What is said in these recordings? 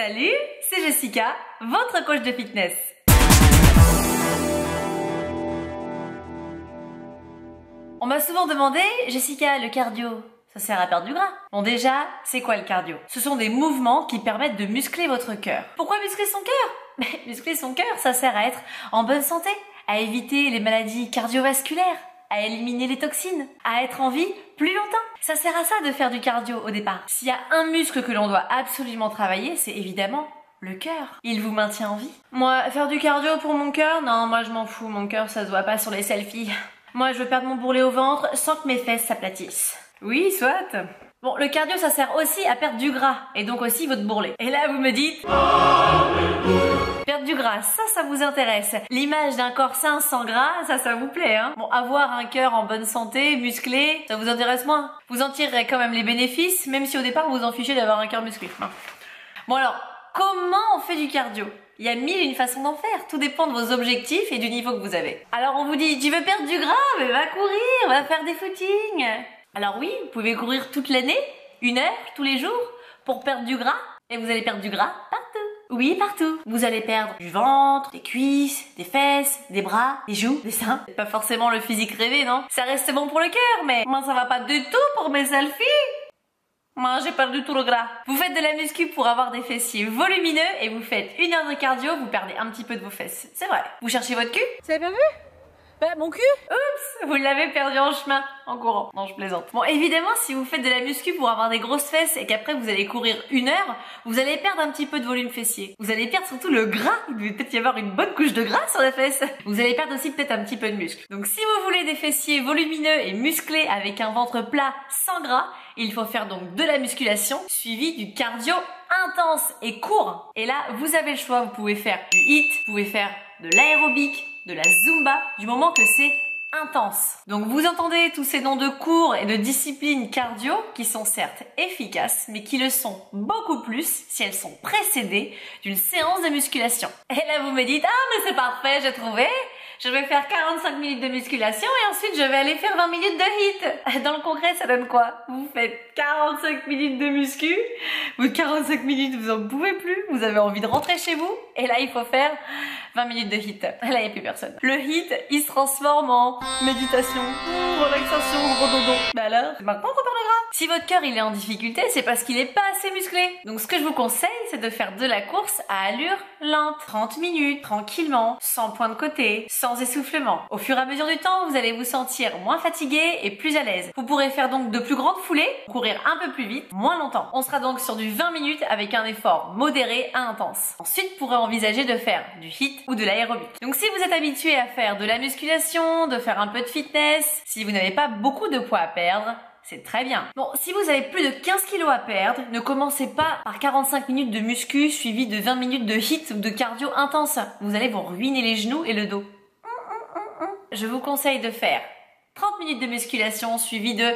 Salut, c'est Jessica, votre coach de fitness. On m'a souvent demandé, Jessica, le cardio, ça sert à perdre du gras? Bon déjà, c'est quoi le cardio? Ce sont des mouvements qui permettent de muscler votre cœur. Pourquoi muscler son cœur? Muscler son cœur, ça sert à être en bonne santé, à éviter les maladies cardiovasculaires, à éliminer les toxines, à être en vie plus longtemps. Ça sert à ça de faire du cardio au départ. S'il y a un muscle que l'on doit absolument travailler, c'est évidemment le cœur. Il vous maintient en vie. Moi, faire du cardio pour mon cœur? Non, moi je m'en fous, mon cœur ça se voit pas sur les selfies. Moi je veux perdre mon bourrelet au ventre sans que mes fesses s'aplatissent. Oui, soit. Bon, le cardio ça sert aussi à perdre du gras, et donc aussi votre bourrelet. Et là vous me dites... Perdre du gras, ça vous intéresse. L'image d'un corps sain sans gras, ça vous plaît, hein? Bon, avoir un cœur en bonne santé, musclé, ça vous intéresse moins. Vous en tirerez quand même les bénéfices, même si au départ vous en fichez d'avoir un cœur musclé. Bon alors, comment on fait du cardio? Il y a 1001 façons d'en faire, tout dépend de vos objectifs et du niveau que vous avez. Alors on vous dit, tu veux perdre du gras? Mais va courir, va faire des footings. Alors oui, vous pouvez courir toute l'année, 1 heure, tous les jours, pour perdre du gras, et vous allez perdre du gras partout. Oui, partout. Vous allez perdre du ventre, des cuisses, des fesses, des bras, des joues, des seins. C'est pas forcément le physique rêvé, non? Ça reste bon pour le cœur, mais moi ça va pas du tout pour mes selfies. Moi j'ai perdu tout le gras. Vous faites de la muscu pour avoir des fessiers volumineux et vous faites 1 heure de cardio, vous perdez un petit peu de vos fesses. C'est vrai. Vous cherchez votre cul? Vous avez pas vu? Bah mon cul? Oups, vous l'avez perdu en chemin, en courant. Non, je plaisante. Bon, évidemment, si vous faites de la muscu pour avoir des grosses fesses et qu'après vous allez courir 1 heure, vous allez perdre un petit peu de volume fessier. Vous allez perdre surtout le gras. Il devait peut-être y avoir une bonne couche de gras sur les fesses. Vous allez perdre aussi peut-être un petit peu de muscle. Donc si vous voulez des fessiers volumineux et musclés avec un ventre plat sans gras, il faut faire donc de la musculation suivie du cardio intense et court. Et là, vous avez le choix. Vous pouvez faire du HIIT, vous pouvez faire de l'aérobic, de la zumba, du moment que c'est intense. Donc vous entendez tous ces noms de cours et de disciplines cardio qui sont certes efficaces, mais qui le sont beaucoup plus si elles sont précédées d'une séance de musculation. Et là vous me dites, ah mais c'est parfait, j'ai trouvé. Je vais faire 45 minutes de musculation et ensuite je vais aller faire 20 minutes de HIIT. Dans le concret, ça donne quoi? Vous faites 45 minutes de muscu, au bout de 45 minutes, vous en pouvez plus, vous avez envie de rentrer chez vous, et là, il faut faire 20 minutes de HIIT. Là, il n'y a plus personne. Le HIIT, il se transforme en méditation, relaxation, gros dodo. Bah alors, c'est maintenant qu'on perd le gras. Si votre cœur, il est en difficulté, c'est parce qu'il est pas assez musclé. Donc, ce que je vous conseille, c'est de faire de la course à allure lente. 30 minutes, tranquillement, sans point de côté, sans essoufflement. Au fur et à mesure du temps, vous allez vous sentir moins fatigué et plus à l'aise. Vous pourrez faire donc de plus grandes foulées, courir un peu plus vite, moins longtemps. On sera donc sur du 20 minutes avec un effort modéré à intense. Ensuite, vous pourrez envisager de faire du HIIT ou de l'aérobic. Donc si vous êtes habitué à faire de la musculation, de faire un peu de fitness, si vous n'avez pas beaucoup de poids à perdre, c'est très bien. Bon, si vous avez plus de 15 kilos à perdre, ne commencez pas par 45 minutes de muscu suivi de 20 minutes de HIIT ou de cardio intense. Vous allez vous ruiner les genoux et le dos. Je vous conseille de faire 30 minutes de musculation suivi de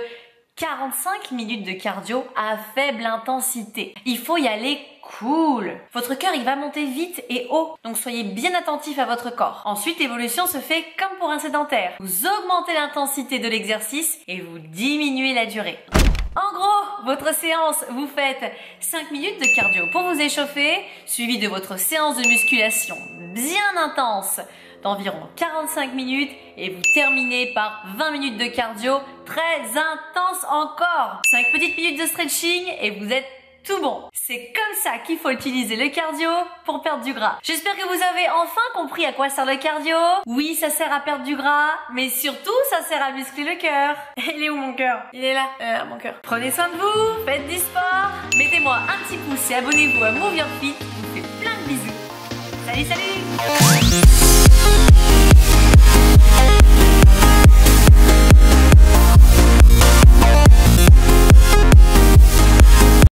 45 minutes de cardio à faible intensité. Il faut y aller cool. Votre cœur, il va monter vite et haut, donc soyez bien attentif à votre corps. Ensuite, l'évolution se fait comme pour un sédentaire. Vous augmentez l'intensité de l'exercice et vous diminuez la durée. En gros, votre séance, vous faites 5 minutes de cardio pour vous échauffer, suivi de votre séance de musculation bien intense d'environ 45 minutes et vous terminez par 20 minutes de cardio très intense encore. 5 petites minutes de stretching et vous êtes tout bon. C'est comme ça qu'il faut utiliser le cardio pour perdre du gras. J'espère que vous avez enfin compris à quoi sert le cardio. Oui, ça sert à perdre du gras, mais surtout ça sert à muscler le cœur. Il est où mon cœur? Il est là, mon cœur. Prenez soin de vous, faites du sport. Mettez-moi un petit pouce et abonnez-vous à Move Your Fit. Je vous fais plein de bisous. Salut, salut!